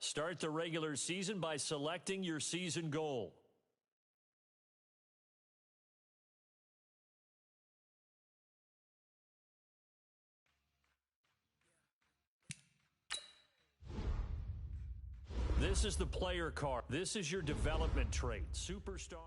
Start the regular season by selecting your season goal. This is the player card. This is your development trait. Superstar.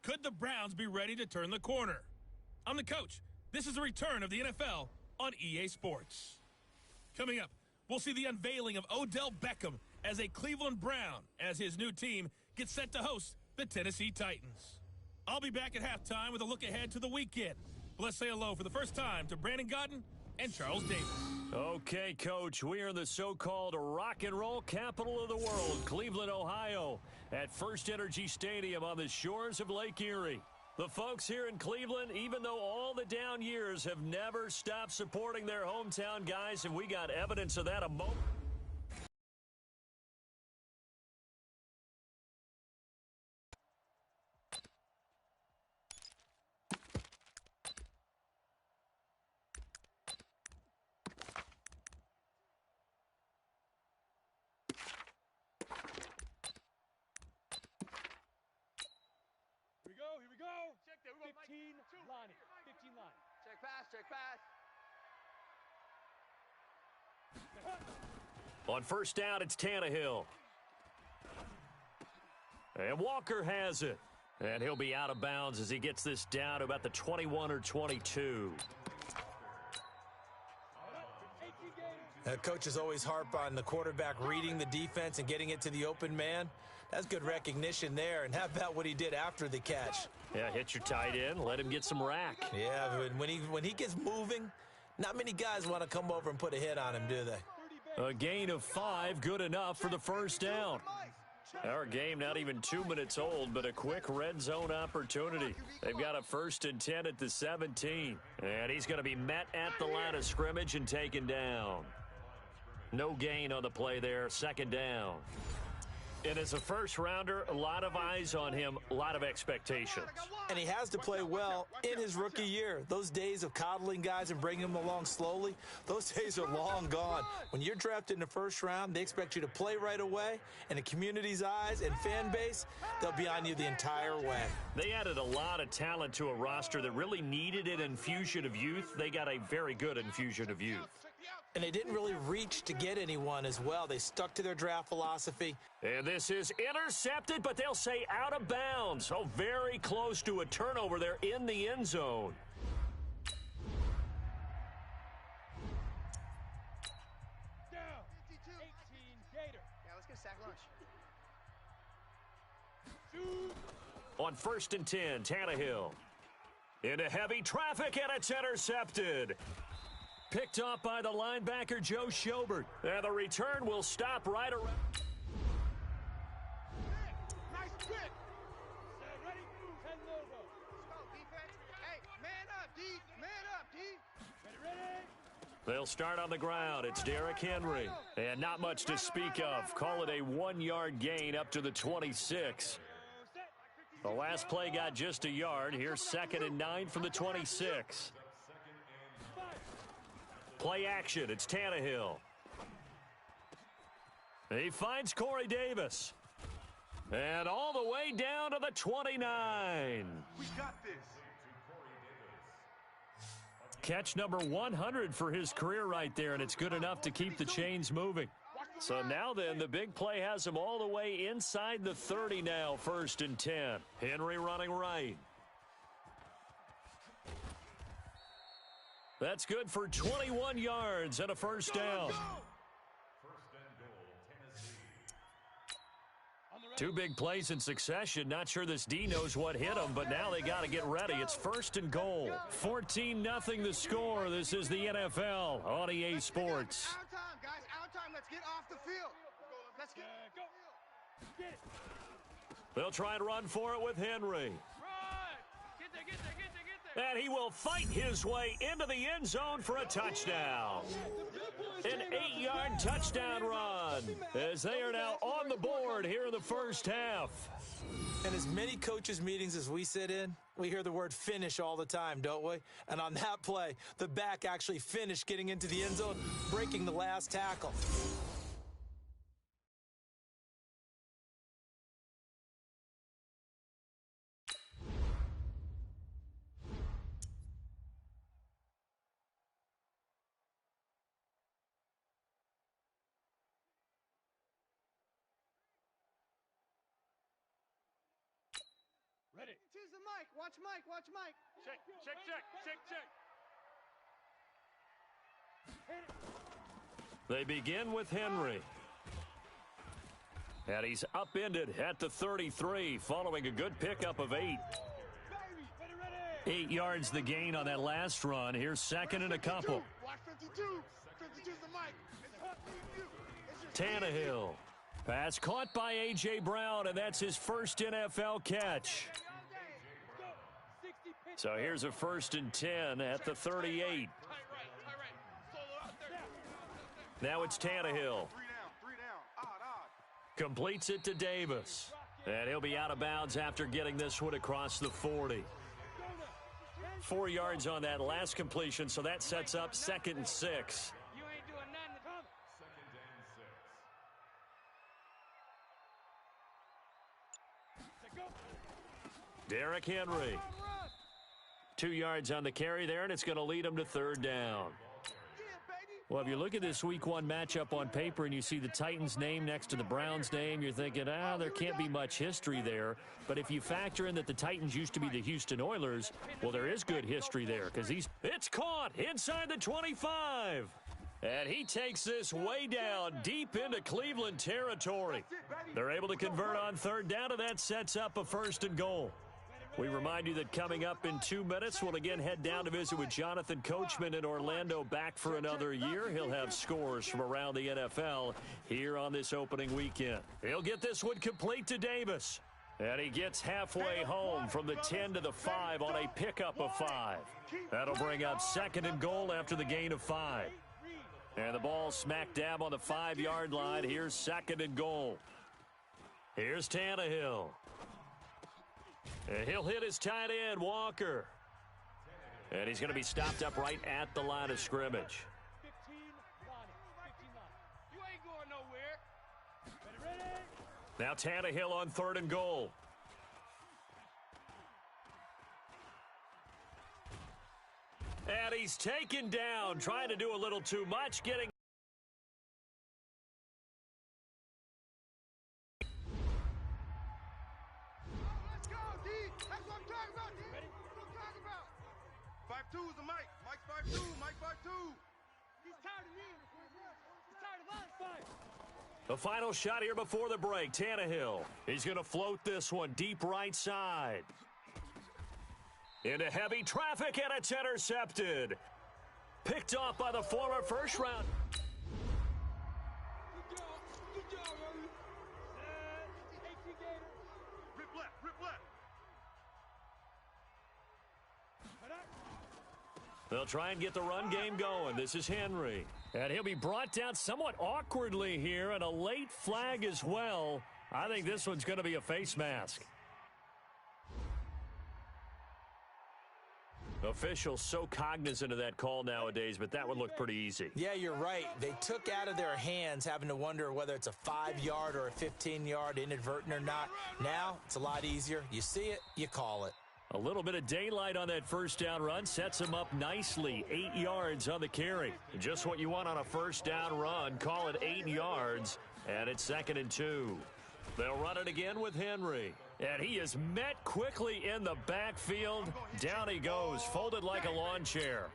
Could the Browns be ready to turn the corner? I'm the coach. This is the return of the NFL on EA Sports. Coming up, we'll see the unveiling of Odell Beckham as a Cleveland Brown as his new team gets set to host the Tennessee Titans. I'll be back at halftime with a look ahead to the weekend. But let's say hello for the first time to Brandon Godden and Charles Davis. Okay, Coach, we are in the so-called rock and roll capital of the world, Cleveland, Ohio, at First Energy Stadium on the shores of Lake Erie. The folks here in Cleveland, even though all the down years, have never stopped supporting their hometown guys, and we got evidence of that a moment. Here we go. Check there. We're 15 line. 15 line. Check pass, check pass. On first down, it's Tannehill. And Walker has it. And he'll be out of bounds as he gets this down to about the 21 or 22. Coaches always harp on the quarterback reading the defense and getting it to the open man. That's good recognition there. And how about what he did after the catch? Yeah, hit your tight end, let him get some rack. Yeah, when he gets moving, not many guys want to come over and put a hit on him, do they? A gain of 5, good enough for the first down. Our game not even 2 minutes old, but a quick red zone opportunity. They've got a 1st and 10 at the 17. And he's going to be met at the line of scrimmage and taken down. No gain on the play there, 2nd down. And as a first-rounder, a lot of eyes on him, a lot of expectations. And he has to play well in his rookie year. Those days of coddling guys and bringing them along slowly, those days are long gone. When you're drafted in the first round, they expect you to play right away. And the community's eyes and fan base, they'll be on you the entire way. They added a lot of talent to a roster that really needed an infusion of youth. They got a very good infusion of youth. And they didn't really reach to get anyone as well. They stuck to their draft philosophy. And this is intercepted, but they'll say out of bounds. Oh, very close to a turnover there in the end zone. Down. 18 Gator. Yeah, let's get a sack lunch. Shoot. On 1st and 10, Tannehill. Into heavy traffic, and it's intercepted. Picked off by the linebacker, Joe Schobert. And the return will stop right around. Nice quick. Ready? 10 logo. Let's go, defense. Hey, man up, D. Man up, D. Ready? They'll start on the ground. It's Derrick Henry. And not much to speak of. Call it a 1-yard gain up to the 26. The last play got just a yard. Here's 2nd and 9 from the 26. Play action. It's Tannehill. He finds Corey Davis. And all the way down to the 29. We got this. Catch number 100 for his career right there, and it's good enough to keep the chains moving. So now then, the big play has him all the way inside the 30 now, 1st and 10. Henry running right. That's good for 21 yards and a first down. Two big plays in succession. Not sure this D knows what hit him, but now they got to get ready. It's 1st and goal. 14-0 the score. This is the NFL on EA Sports. Out time, guys. Out time. Let's get off the field. Let's get Go. Get it. They'll try and run for it with Henry. Run. Get there. And he will fight his way into the end zone for a touchdown. An 8-yard touchdown run as they are now on the board here in the first half. And as many coaches' meetings as we sit in, we hear the word finish all the time, don't we? And on that play, the back actually finished getting into the end zone, breaking the last tackle. Ready. Choose the mic. Watch Mike. Check. They begin with Henry. And he's upended at the 33 following a good pickup of 8. Ready. 8 yards the gain on that last run. Here's 2nd and a couple. Watch 52. 52's the mic. It's Tannehill. Pass caught by A.J. Brown, and that's his first NFL catch. Go. 60 pitch. So here's a 1st and 10 at the 38. Tight right. Solo out there. Now it's Tannehill. 3 down. Odd. Completes it to Davis. And he'll be out of bounds after getting this one across the 40. 4 yards on that last completion, so that sets up 2nd and 6. You ain't doing nothing. Come. Go. Derrick Henry. 2 yards on the carry there, and it's going to lead him to 3rd down. Well, if you look at this Week 1 matchup on paper and you see the Titans' name next to the Browns' name, you're thinking, there can't be much history there. But if you factor in that the Titans used to be the Houston Oilers, well, there is good history there because it's caught inside the 25. And he takes this way down deep into Cleveland territory. They're able to convert on 3rd down, and that sets up a 1st and goal. We remind you that coming up in 2 minutes, we'll again head down to visit with Jonathan Coachman in Orlando, back for another year. He'll have scores from around the NFL here on this opening weekend. He'll get this one complete to Davis. And he gets halfway home from the 10 to the 5 on a pickup of 5. That'll bring up 2nd and goal after the gain of 5. And the ball smack dab on the 5-yard line. Here's 2nd and goal. Here's Tannehill. And he'll hit his tight end, Walker. And he's going to be stopped up right at the line of scrimmage. 15 line. You ain't going nowhere. Ready. Now Tannehill on 3rd and goal. And he's taken down, trying to do a little too much, getting... Let's go, D. That's what I'm talking about, D. Ready? That's what I'm talking about. 5'2" is the mic. Mike's 5'2". Mike 5'2". He's tired of me. He's tired of us. 5. The final shot here before the break. Tannehill. He's going to float this one deep right side. Into heavy traffic, and it's intercepted. Picked off by the former first round. Good job, Robbie. 18 Gators. Rip left. They'll try and get the run game going. This is Henry. And he'll be brought down somewhat awkwardly here, and a late flag as well. I think this one's going to be a face mask. Officials so cognizant of that call nowadays, but that would look pretty easy. Yeah, you're right. They took out of their hands having to wonder whether it's a 5-yard or a 15-yard inadvertent or not. Now, it's a lot easier. You see it, you call it. A little bit of daylight on that first down run sets him up nicely. 8 yards on the carry. Just what you want on a first down run. Call it 8 yards, and it's 2nd and 2. They'll run it again with Henry. And he is met quickly in the backfield. Down he goes, folded like a lawn chair.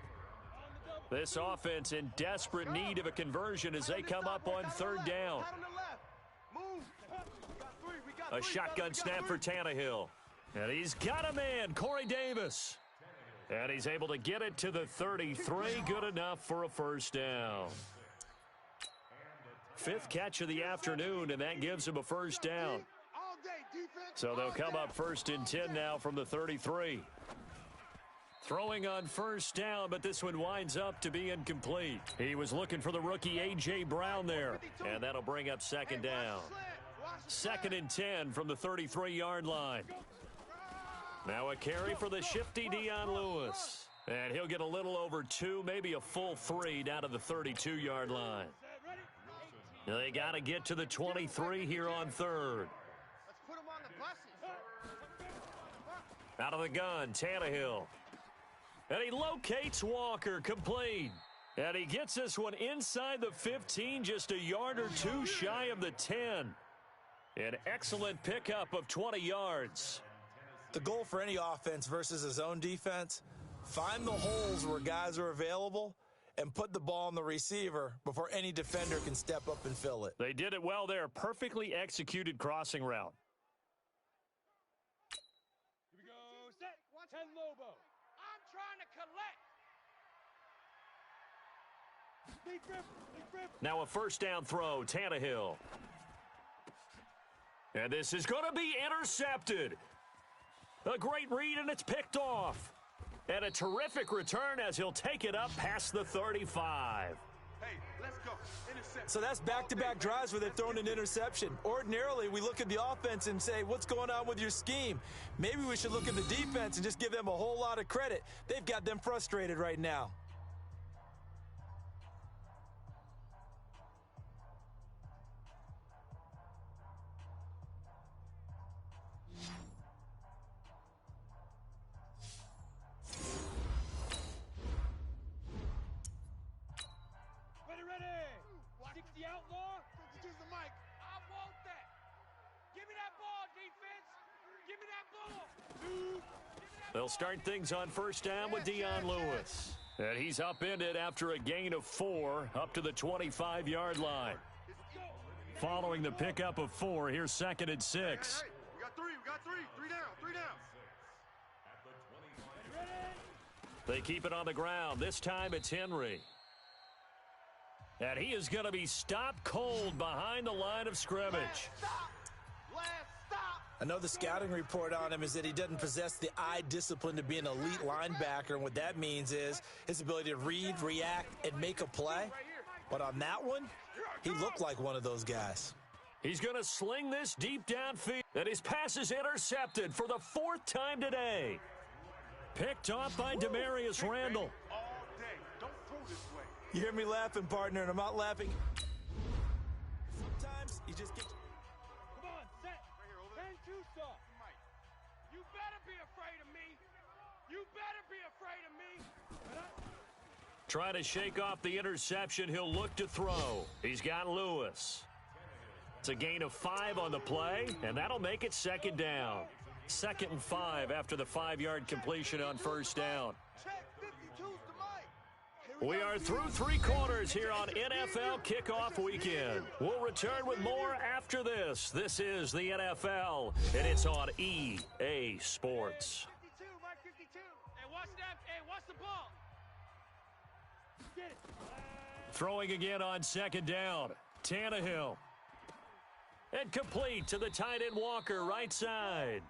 This offense in desperate need of a conversion as they come up on 3rd down. A shotgun snap for Tannehill. And he's got a man, Corey Davis. And he's able to get it to the 33. Good enough for a first down. 5th catch of the afternoon, and that gives him a first down. So they'll come up 1st and 10 now from the 33. Throwing on first down, but this one winds up to be incomplete. He was looking for the rookie A.J. Brown there, and that'll bring up 2nd down. 2nd and 10 from the 33-yard line. Now a carry for the shifty Dion Lewis. And he'll get a little over 2, maybe a full 3 down to the 32-yard line. They got to get to the 23 here on 3rd. Out of the gun, Tannehill. And he locates Walker, complete. And he gets this one inside the 15, just a yard or 2 shy of the 10. An excellent pickup of 20 yards. The goal for any offense versus a zone defense, find the holes where guys are available and put the ball on the receiver before any defender can step up and fill it. They did it well there. Perfectly executed crossing route. 10 Lobo. I'm trying to collect. Now a first down throw, Tannehill. And this is going to be intercepted. A great read, and it's picked off. And a terrific return as he'll take it up past the 35. Hey, let's go. Intercept. So that's back-to-back drives where they've thrown an interception. Ordinarily, we look at the offense and say, what's going on with your scheme? Maybe we should look at the defense and just give them a whole lot of credit. They've got them frustrated right now. They'll start things on first down with Dion Lewis. And he's upended after a gain of 4 up to the 25-yard line. Following the pickup of 4, here's 2nd and 6. Hey, we got 3. Three down. They keep it on the ground. This time it's Henry. And he is going to be stopped cold behind the line of scrimmage. I know the scouting report on him is that he doesn't possess the eye discipline to be an elite linebacker, and what that means is his ability to read, react, and make a play. But on that one, he looked like one of those guys. He's going to sling this deep downfield, and his pass is intercepted for the 4th time today. Picked off by Demarius Randall. All day. Don't throw this way. You hear me laughing, partner, and I'm not laughing. Sometimes you just get... Come on, set. Stand too soft. You better be afraid of me. You better be afraid of me. Try to shake off the interception. He'll look to throw. He's got Lewis. It's a gain of 5 on the play, and that'll make it 2nd down. 2nd and 5 after the 5-yard completion on first down. We are through 3 quarters here on NFL Kickoff Weekend. We'll return with more after this. This is the NFL, and it's on EA Sports. 52, Mark 52. Hey, watch that. Hey, watch the ball. Get it. Throwing again on 2nd down. Tannehill. And complete to the tight end Walker, right side.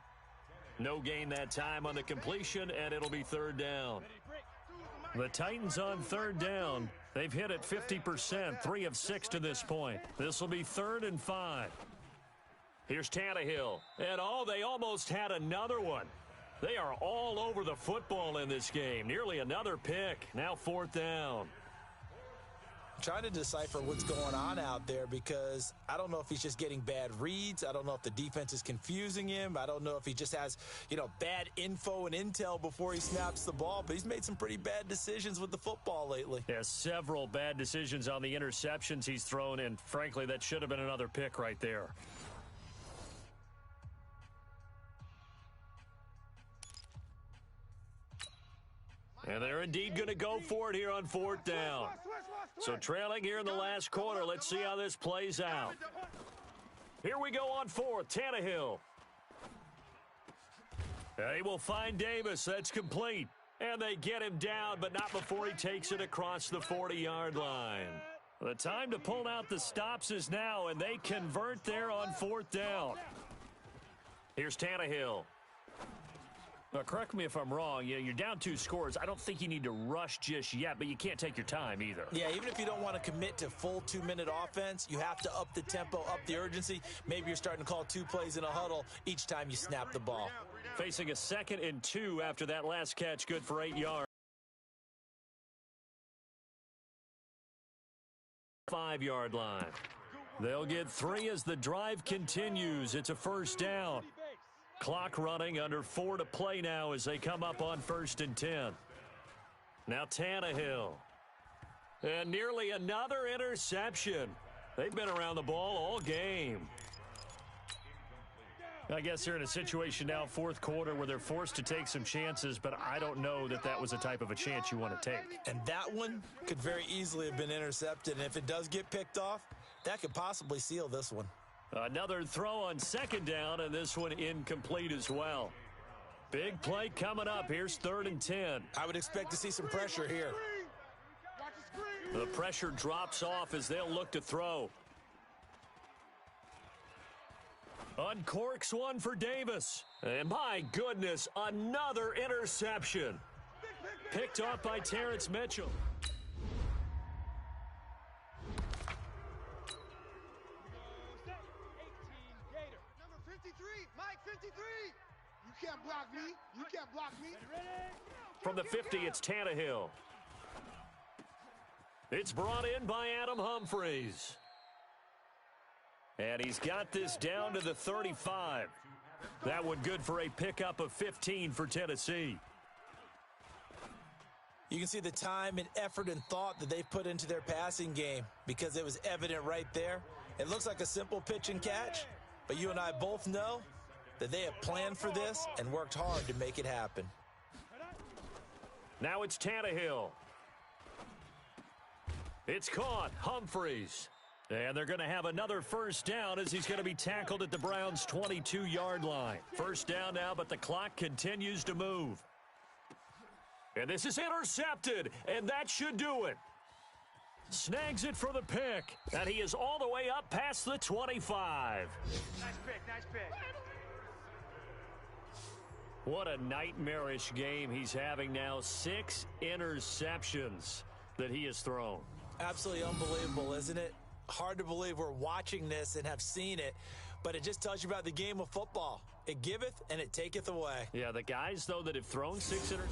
No gain that time on the completion, and it'll be 3rd down. The Titans on 3rd down. They've hit it 50%, 3 of 6 to this point. This will be 3rd and 5. Here's Tannehill. And, they almost had another one. They are all over the football in this game. Nearly another pick. Now 4th down. Trying to decipher what's going on out there because I don't know if he's just getting bad reads. I don't know if the defense is confusing him. I don't know if he just has, bad info and intel before he snaps the ball. But he's made some pretty bad decisions with the football lately. Yeah, several bad decisions on the interceptions he's thrown, and frankly, that should have been another pick right there. And they're indeed going to go for it here on 4th down. So trailing here in the last quarter. Let's see how this plays out. Here we go on 4th. Tannehill. He will find Davis. That's complete. And they get him down, but not before he takes it across the 40-yard line. The time to pull out the stops is now, and they convert there on 4th down. Here's Tannehill. Correct me if I'm wrong. You're down 2 scores. I don't think you need to rush just yet, but you can't take your time either. Yeah, even if you don't want to commit to full 2-minute offense, you have to up the tempo, up the urgency. Maybe you're starting to call 2 plays in a huddle each time you snap the ball. Facing a 2nd and 2 after that last catch, good for 8 yards. 5-yard line. They'll get 3 as the drive continues. It's a 1st down. Clock running, under 4 to play now as they come up on 1st and 10. Now Tannehill. And nearly another interception. They've been around the ball all game. I guess they're in a situation now, 4th quarter, where they're forced to take some chances, but I don't know that that was the type of a chance you want to take. And that one could very easily have been intercepted, and if it does get picked off, that could possibly seal this one. Another throw on 2nd down, and this one incomplete as well. Big play coming up. Here's 3rd and 10. I would expect to see some pressure here. The pressure drops off as they'll look to throw. Uncorks one for Davis. And my goodness, another interception. Picked off by Terrence Mitchell. You can't block me. You can't block me. From the 50, it's Tannehill. It's brought in by Adam Humphries. And he's got this down to the 35. That one good for a pickup of 15 for Tennessee. You can see the time and effort and thought that they've put into their passing game because it was evident right there. It looks like a simple pitch and catch, but you and I both know that they have planned for this and worked hard to make it happen. Now it's Tannehill. It's caught. Humphries. And they're going to have another 1st down as he's going to be tackled at the Browns' 22-yard line. 1st down now, but the clock continues to move. And this is intercepted, and that should do it. Snags it for the pick, and he is all the way up past the 25. Nice pick. What a nightmarish game he's having now. 6 interceptions that he has thrown. Absolutely unbelievable, isn't it? Hard to believe we're watching this and have seen it, but it just tells you about the game of football. It giveth and it taketh away. Yeah, the guys, though, that have thrown 6 interceptions.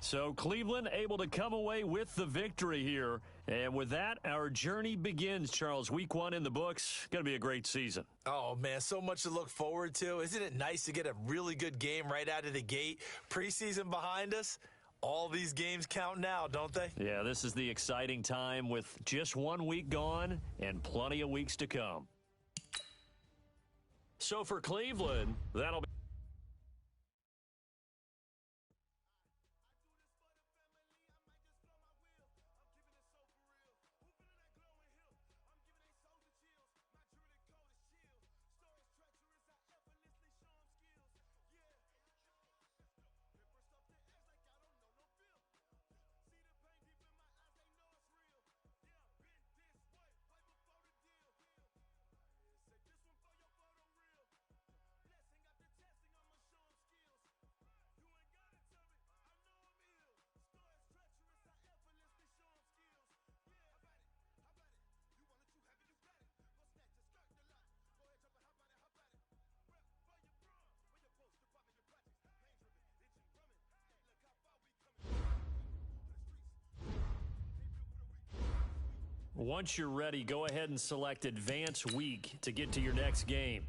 So Cleveland able to come away with the victory here. And with that, our journey begins, Charles. Week 1 in the books. Going to be a great season. Oh, man, so much to look forward to. Isn't it nice to get a really good game right out of the gate? Preseason behind us. All these games count now, don't they? Yeah, this is the exciting time with just 1 week gone and plenty of weeks to come. So for Cleveland, that'll be Once you're ready, go ahead and select Advance Week to get to your next game.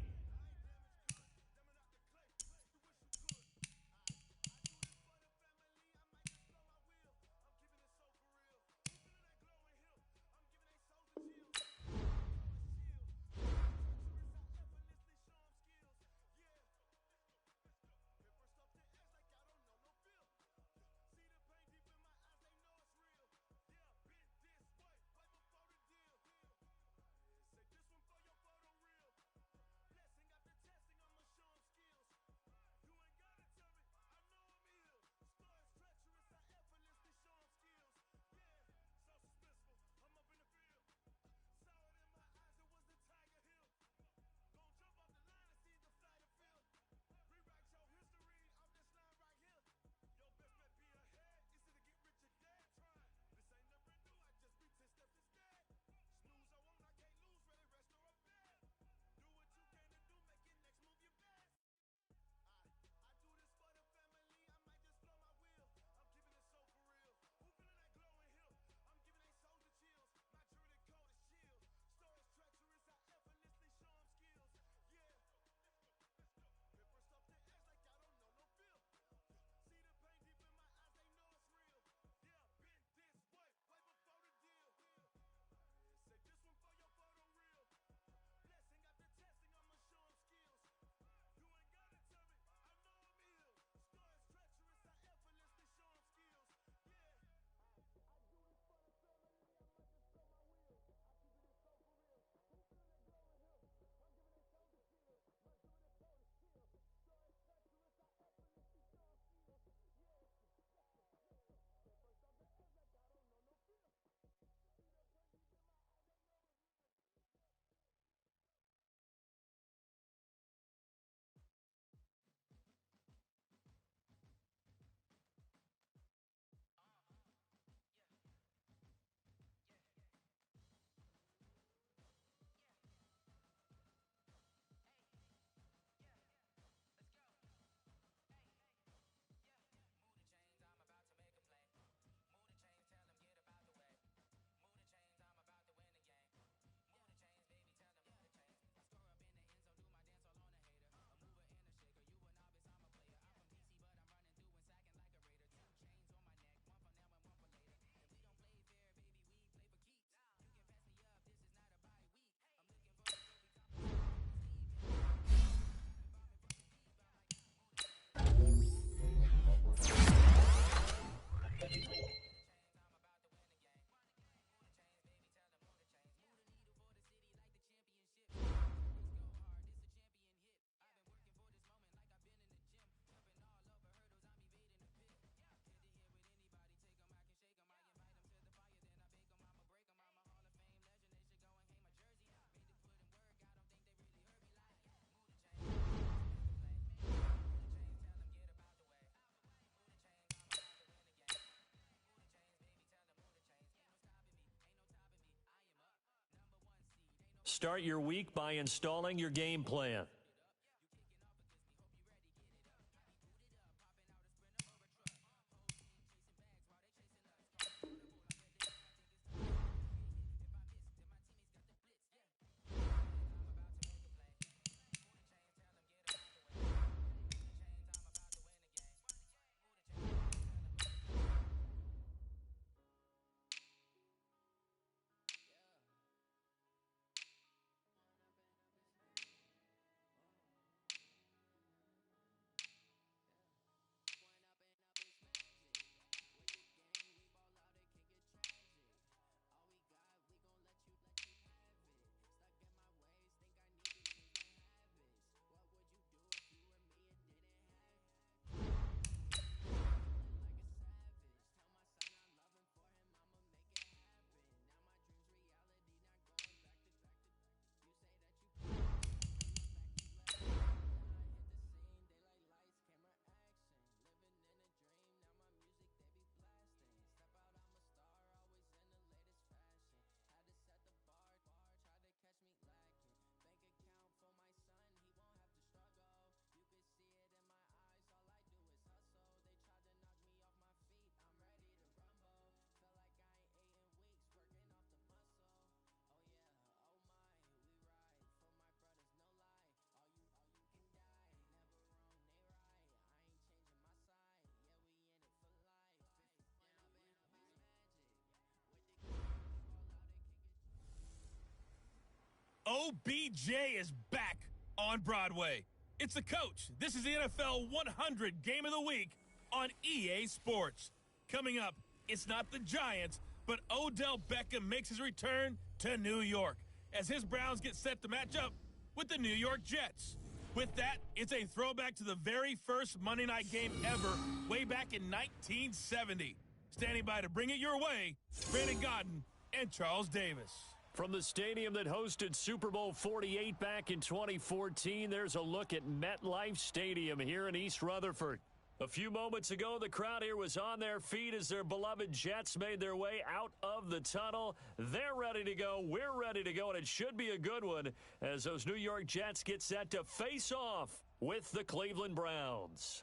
Start your week by installing your game plan. OBJ is back on Broadway. It's the coach. This is the NFL 100 Game of the Week on EA Sports. Coming up, it's not the Giants, but Odell Beckham makes his return to New York as his Browns get set to match up with the New York Jets. With that, it's a throwback to the very first Monday night game ever way back in 1970. Standing by to bring it your way, Brandon Godden and Charles Davis. From the stadium that hosted Super Bowl 48 back in 2014, there's a look at MetLife Stadium here in East Rutherford. A few moments ago, the crowd here was on their feet as their beloved Jets made their way out of the tunnel. They're ready to go. We're ready to go, and it should be a good one as those New York Jets get set to face off with the Cleveland Browns.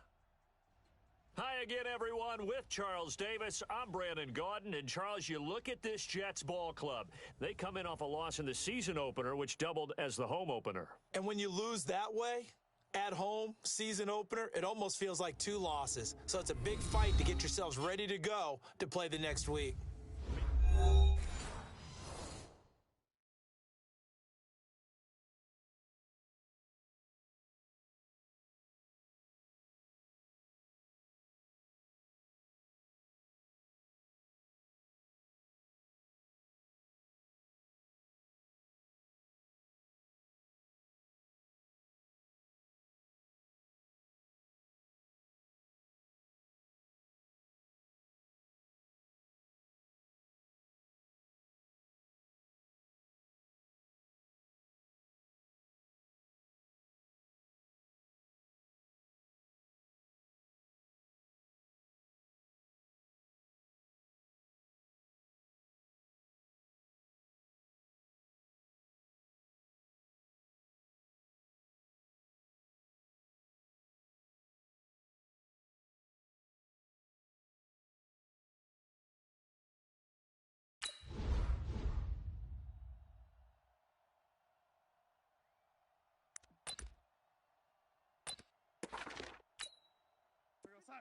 Hi again, everyone. With Charles Davis, I'm Brandon Gaudin. And, Charles, you look at this Jets ball club. They come in off a loss in the season opener, which doubled as the home opener. And when you lose that way, at home, season opener, it almost feels like 2 losses. So it's a big fight to get yourselves ready to go to play the next week.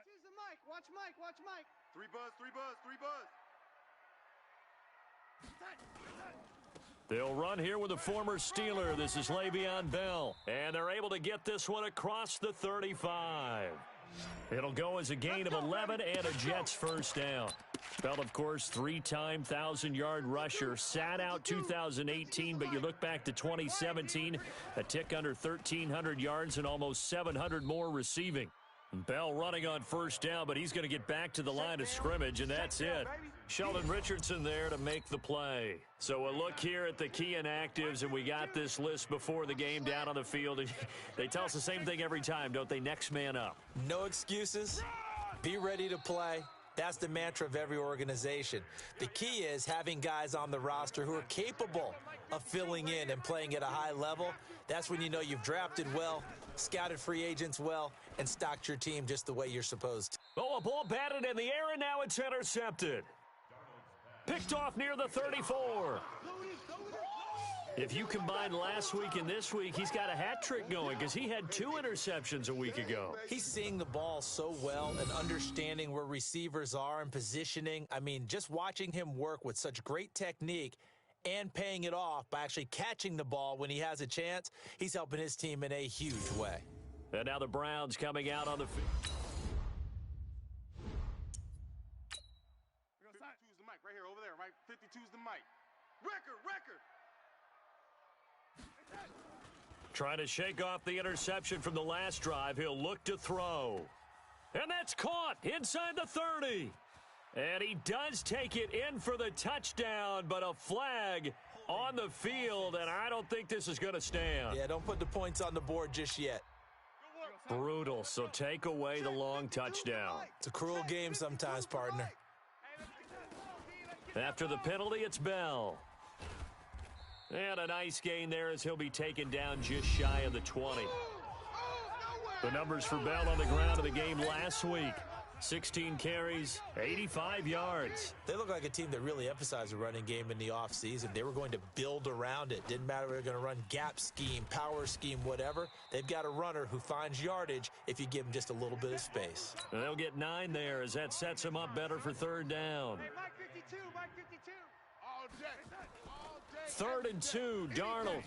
Choose the mic. Watch Mike. Watch Mike. 3 buzz, 3 buzz, 3 buzz. They'll run here with a former Steeler. This is Le'Veon Bell. And they're able to get this one across the 35. It'll go as a gain of 11 and a Jets first down. Bell, of course, 3-time 1,000-yard rusher. Sat out 2018, but you look back to 2017, a tick under 1,300 yards and almost 700 more receiving. Bell running on first down, but he's going to get back to the line of scrimmage, and that's it. Sheldon Richardson there to make the play. So a look here at the key inactives, and we got this list before the game down on the field. And they tell us the same thing every time, don't they? Next man up. No excuses. Be ready to play. That's the mantra of every organization. The key is having guys on the roster who are capable of filling in and playing at a high level. That's when you know you've drafted well, scouted free agents well, and stocked your team just the way you're supposed to. Oh, a ball batted in the air, and now it's intercepted. Picked off near the 34. If you combine last week and this week, he's got a hat trick going because he had 2 interceptions a week ago. He's seeing the ball so well and understanding where receivers are and positioning. I mean, just watching him work with such great technique and paying it off by actually catching the ball when he has a chance, he's helping his team in a huge way. And now the Browns coming out on the field. 52's the mic right here, over there, right? 52's the mic. Record. Trying to shake off the interception from the last drive. He'll look to throw. And that's caught inside the 30. And he does take it in for the touchdown, but a flag on the field, and I don't think this is going to stand. Yeah, don't put the points on the board just yet. Brutal, so take away the long touchdown. It's a cruel game sometimes, partner. After the penalty, it's Bell. And a nice gain there as he'll be taken down just shy of the 20. The numbers for Bell on the ground of the game last week. 16 carries, 85 yards. They look like a team that really emphasized the running game in the offseason. They were going to build around it. Didn't matter if they were going to run gap scheme, power scheme, whatever. They've got a runner who finds yardage if you give him just a little bit of space. And they'll get 9 there as that sets them up better for third down. Hey, Mike 52. All day. 3rd and 2, Darnold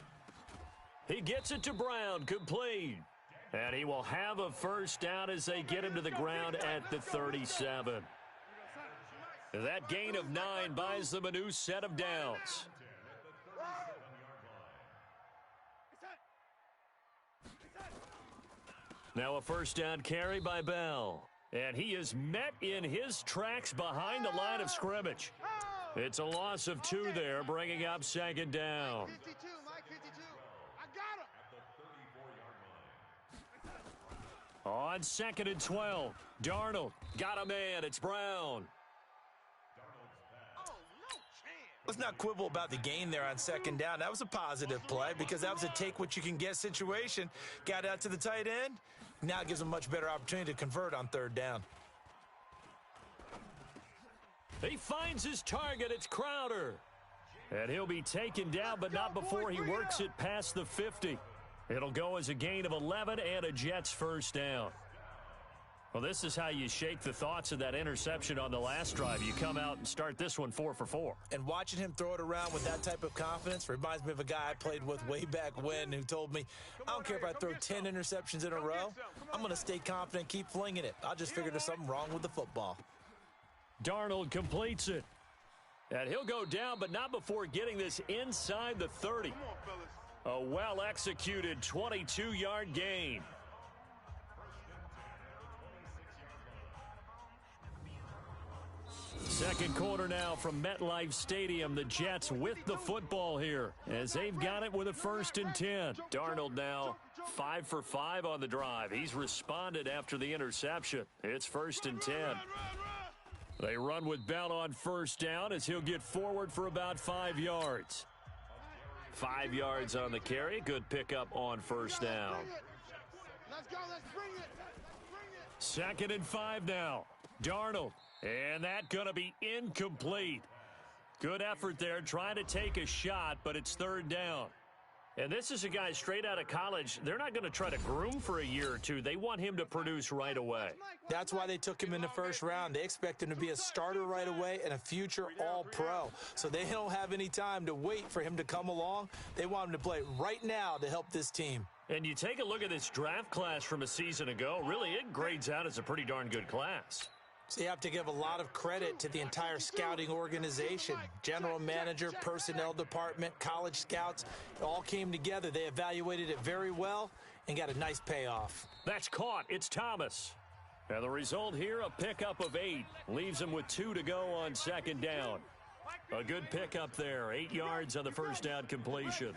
He gets it to Brown, complete. And he will have a first down as they get him to the ground at the 37. That gain of 9 buys them a new set of downs. Now a first down carry by Bell. And he is met in his tracks behind the line of scrimmage. It's a loss of 2 there, bringing up second down. 52, Mike 52. I got him. On 2nd and 12, Darnold got a man. It's Brown. Let's not quibble about the gain there on second down. That was a positive play because that was a take-what-you-can-get situation. Got out to the tight end. Now it gives him a much better opportunity to convert on third down. He finds his target. It's Crowder. And he'll be taken down, but not before he works it past the 50. It'll go as a gain of 11 and a Jets first down. Well, this is how you shake the thoughts of that interception on the last drive. You come out and start this one 4 for 4. And watching him throw it around with that type of confidence reminds me of a guy I played with way back when who told me, I don't care if I throw 10 interceptions in a row. I'm going to stay confident, keep flinging it. I just figured there's something wrong with the football. Darnold completes it. And he'll go down, but not before getting this inside the 30. A well-executed 22-yard gain. Second quarter now from MetLife Stadium. The Jets with the football here as they've got it with a 1st and 10. Darnold now 5 for 5 on the drive. He's responded after the interception. It's 1st and 10. They run with Bell on first down as he'll get forward for about 5 yards. 5 yards on the carry. Good pickup on first down. Let's go. Let's bring it. 2nd and 5 now. Darnold. And that's going to be incomplete. Good effort there trying to take a shot, but it's 3rd down. And this is a guy straight out of college. They're not going to try to groom for a year or two. They want him to produce right away. That's why they took him in the first round. They expect him to be a starter right away and a future all-pro. So they don't have any time to wait for him to come along. They want him to play right now to help this team. And you take a look at this draft class from a season ago. Really, it grades out as a pretty darn good class. So you have to give a lot of credit to the entire scouting organization. General manager, personnel department, college scouts, it all came together. They evaluated it very well and got a nice payoff. That's caught. It's Thomas. And the result here, a pickup of 8. Leaves him with 2 to go on 2nd down. A good pickup there. 8 yards on the first down completion.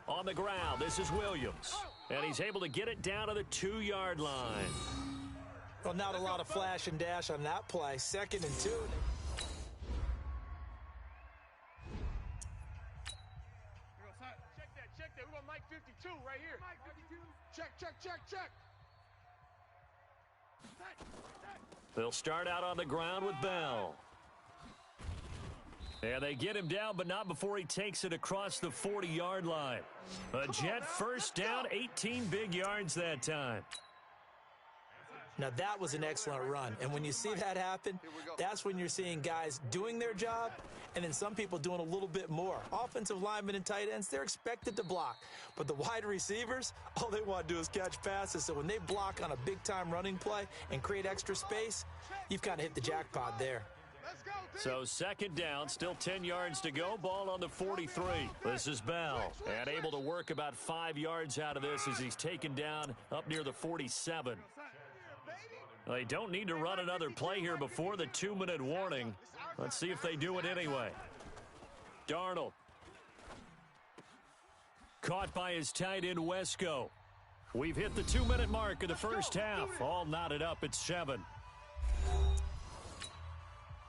On the ground, this is Williams. And he's able to get it down to the 2-yard line. Well, not a lot of flash and dash on that play. 2nd and 2. Check that. We got Mike 52 right here. Mike 52. Check. They'll start out on the ground with Bell. And they get him down, but not before he takes it across the 40-yard line. A Jet first down, 18 big yards that time. Now, that was an excellent run. And when you see that happen, that's when you're seeing guys doing their job and then some people doing a little bit more. Offensive linemen and tight ends, they're expected to block. But the wide receivers, all they want to do is catch passes. So when they block on a big-time running play and create extra space, you've kind of hit the jackpot there. So 2nd down, still 10 yards to go. Ball on the 43. This is Bell. And able to work about 5 yards out of this as he's taken down up near the 47. They don't need to run another play here before the 2-minute warning. Let's see if they do it anyway. Darnold. Caught by his tight end, Wesco. We've hit the 2-minute mark of the first half. All knotted up at 7.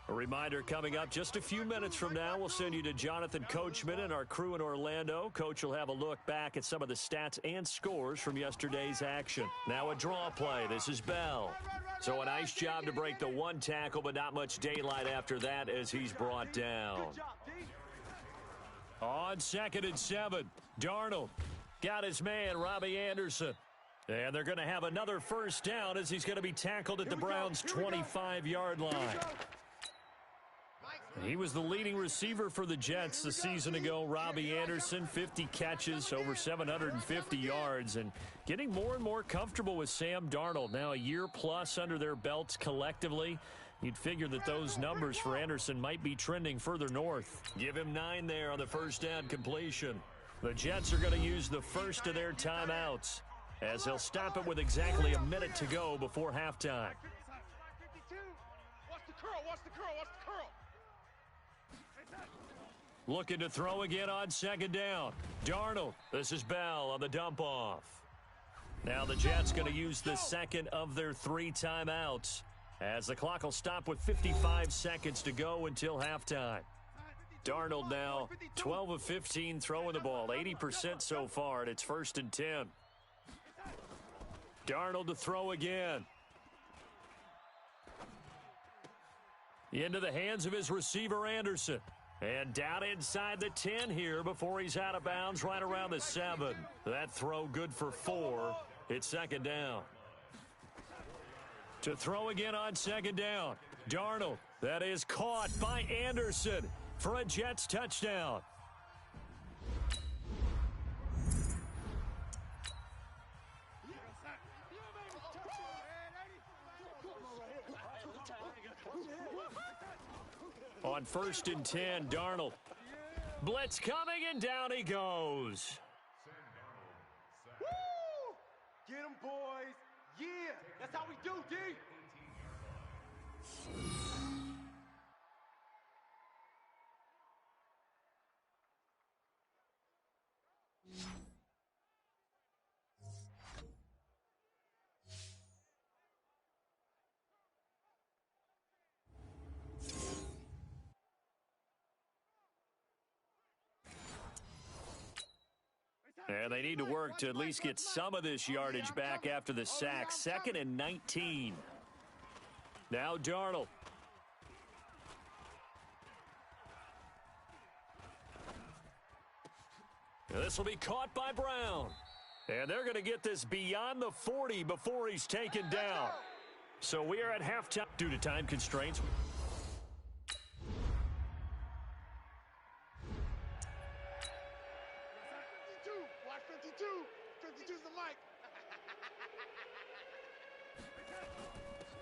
A reminder coming up just a few minutes from now, we'll send you to Jonathan Coachman and our crew in Orlando. Coach will have a look back at some of the stats and scores from yesterday's action. Now a draw play. This is Bell. So a nice job to break the 1 tackle, but not much daylight after that as he's brought down. On 2nd and 7, Darnold got his man, Robbie Anderson. And they're going to have another first down as he's going to be tackled at the Browns' 25-yard line. He was the leading receiver for the Jets a season ago. Robbie Anderson, 50 catches, over 750 yards, and getting more and more comfortable with Sam Darnold. Now a year plus under their belts collectively. You'd figure that those numbers for Anderson might be trending further north. Give him 9 there on the first down completion. The Jets are going to use the first of their timeouts, as they'll stop it with exactly a minute to go before halftime. Watch the curl, watch the curl, watch the curl. Looking to throw again on second down. Darnold. This is Bell on the dump off. Now the Jets going to use the second of their 3 timeouts, as the clock will stop with 55 seconds to go until halftime. Darnold now 12 of 15 throwing the ball, 80% so far, and it's 1st and 10. Darnold to throw again. Into the hands of his receiver, Anderson. And down inside the 10 here before he's out of bounds right around the 7. That throw good for 4. It's 2nd down. To throw again on 2nd down. Darnold. That is caught by Anderson for a Jets touchdown. On 1st and 10, Darnold. Blitz coming, and down he goes. Woo! Get him, boys. Yeah, that's how we do, D. And they need to work to at least get some of this yardage back after the sack. 2nd and 19. Now Darnold. This will be caught by Brown. And they're going to get this beyond the 40 before he's taken down. So we are at halftime due to time constraints.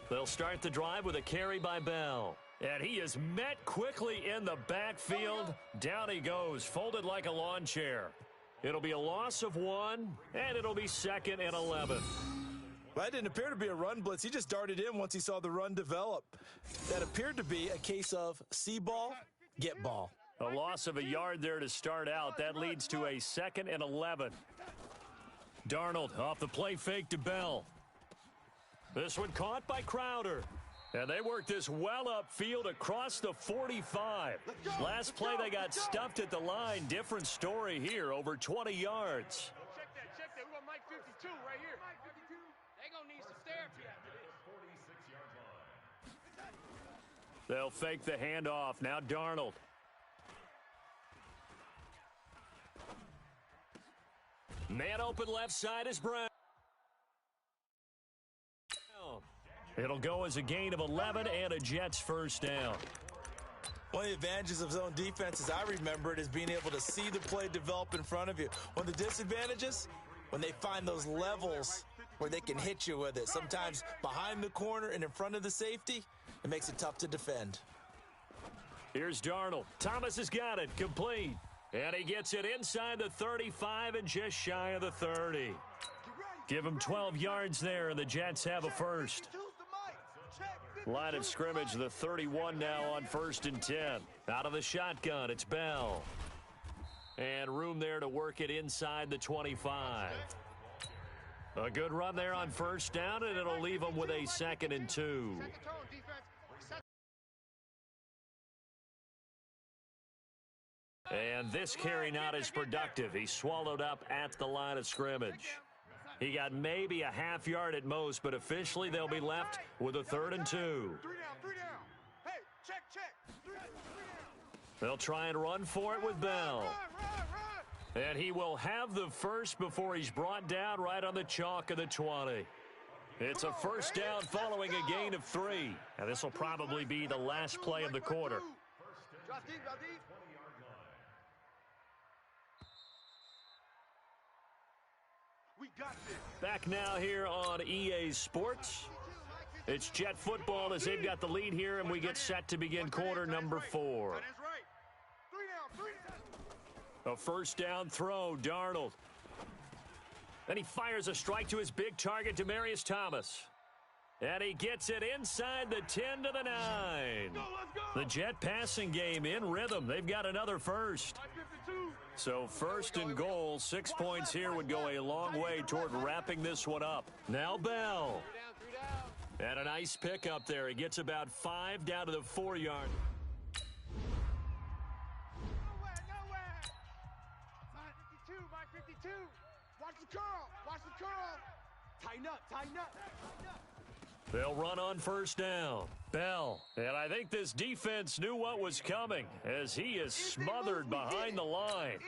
They'll start the drive with a carry by Bell. And he is met quickly in the backfield. Down he goes, folded like a lawn chair. It'll be a loss of 1, and it'll be 2nd and 11. That didn't appear to be a run blitz. He just darted in once he saw the run develop. That appeared to be a case of see ball, get ball. A loss of a yard there to start out. That leads to a 2nd and 11. Darnold off the play fake to Bell. This one caught by Crowder. And they worked this well upfield across the 45. Last play they got stuffed at the line. Different story here, over 20 yards. Check that. We got Mike 52 right here. Mike 52. They gonna need some therapy after this. They'll fake the handoff. Now Darnold. Man open left side is Brown. It'll go as a gain of 11 and a Jets first down. One of the advantages of zone defense, as I remember it, is being able to see the play develop in front of you. One of the disadvantages, when they find those levels where they can hit you with it. Sometimes behind the corner and in front of the safety, it makes it tough to defend. Here's Darnold. Thomas has got it, complete. And he gets it inside the 35 and just shy of the 30. Give him 12 yards there, and the Jets have a first. Line of scrimmage, the 31 now on 1st and 10. Out of the shotgun, it's Bell. And room there to work it inside the 25. A good run there on first down, and it'll leave them with a 2nd and 2. And this carry not as productive. He swallowed up at the line of scrimmage. He got maybe a half yard at most, but officially they'll be left with a 3rd and 2. 3 down. Hey, check. 3 down. They'll try and run for it with Bell. Run. And he will have the first before he's brought down right on the chalk of the 20. It's a first down following a gain of 3. And this will probably be the last play of the quarter. We got this. Back now here on EA Sports. It's Jet football as they've got the lead here, and we get set to begin quarter number 4. A first down throw, Darnold. Then he fires a strike to his big target, Demaryius Thomas. And he gets it inside the 10 to the 9. The Jet passing game in rhythm. They've got another first. So first and goal, 6 points here would go a long way toward wrapping this one up. Now Bell. And a nice pick up there. He gets about 5 down to the 4-yard. Nowhere. 52, by 52. Watch the curl. Watch the curl. Tighten up. They'll run on first down. Bell. And I think this defense knew what was coming as he is smothered behind the line.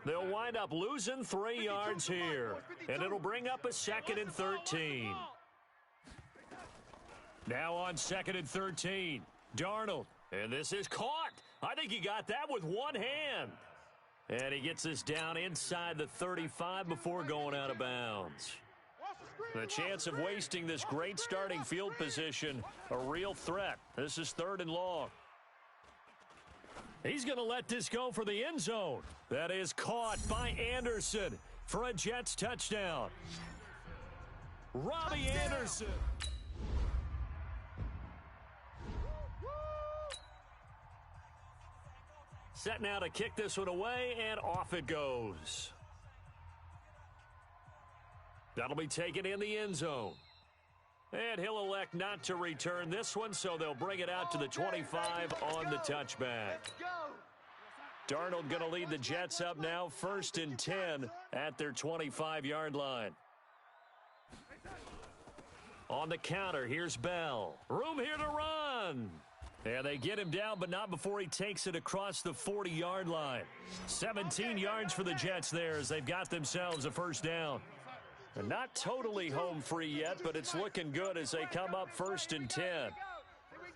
They'll wind up losing 3 yards here. And it'll bring up a 2nd and 13. Now on 2nd and 13. Darnold. And this is caught. I think he got that with one hand. And he gets this down inside the 35 before going out of bounds. The chance of wasting this great starting field position, a real threat. This is 3rd and long. He's going to let this go for the end zone. That is caught by Anderson for a Jets touchdown. Robbie Anderson. Set now to kick this one away, and off it goes. That'll be taken in the end zone. And he'll elect not to return this one, so they'll bring it out to the 25 on the touchback. Darnold going to lead the Jets up now, 1st and 10 at their 25-yard line. On the counter, here's Bell. Room here to run. And they get him down, but not before he takes it across the 40-yard line. 17 yards for the Jets there as they've got themselves a first down. They're not totally home free yet, but it's looking good as they come up 1st and 10.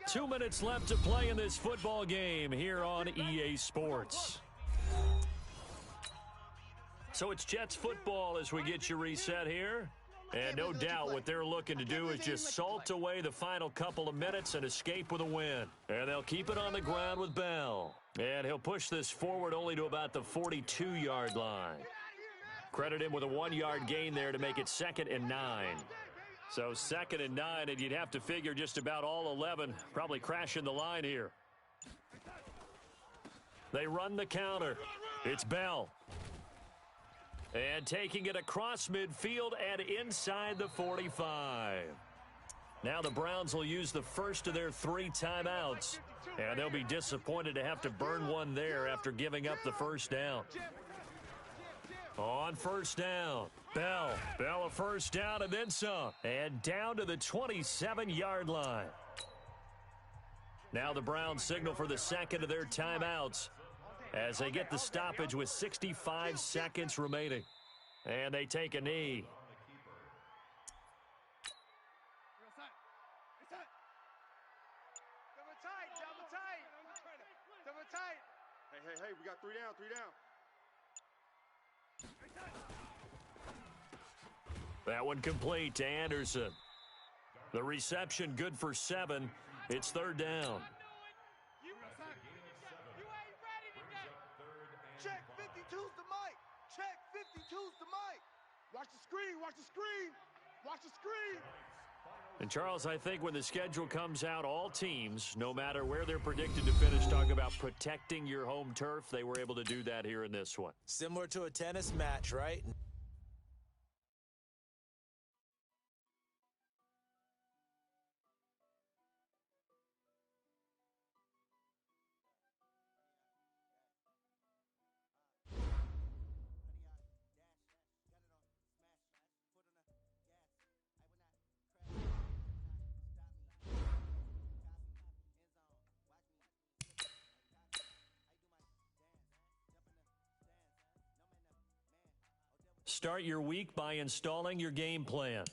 2 minutes left to play in this football game here on EA Sports. So it's Jets football as we get you reset here. And no doubt what they're looking to do is just salt away the final couple of minutes and escape with a win. And they'll keep it on the ground with Bell. And he'll push this forward only to about the 42-yard line. Credit him with a 1-yard gain there to make it 2nd and 9. So 2nd and 9, and you'd have to figure just about all 11 probably crashing the line here. They run the counter. It's Bell. And taking it across midfield and inside the 45. Now the Browns will use the first of their 3 timeouts. And they'll be disappointed to have to burn one there after giving up the first down. On first down, Bell a first down and then some. And down to the 27-yard line. Now the Browns signal for the 2nd of their timeouts as they get the stoppage with 65 seconds remaining. And they take a knee. Double tight. Hey, we got 3 down. That one complete to Anderson. The reception good for 7. It's 3rd down. You ain't ready today. Check 52's the mic. Check 52's the mic. Watch the screen. Watch the screen. And Charles, I think when the schedule comes out, all teams, no matter where they're predicted to finish, talk about protecting your home turf. They were able to do that here in this one. Similar to a tennis match, right? Start your week by installing your game plan.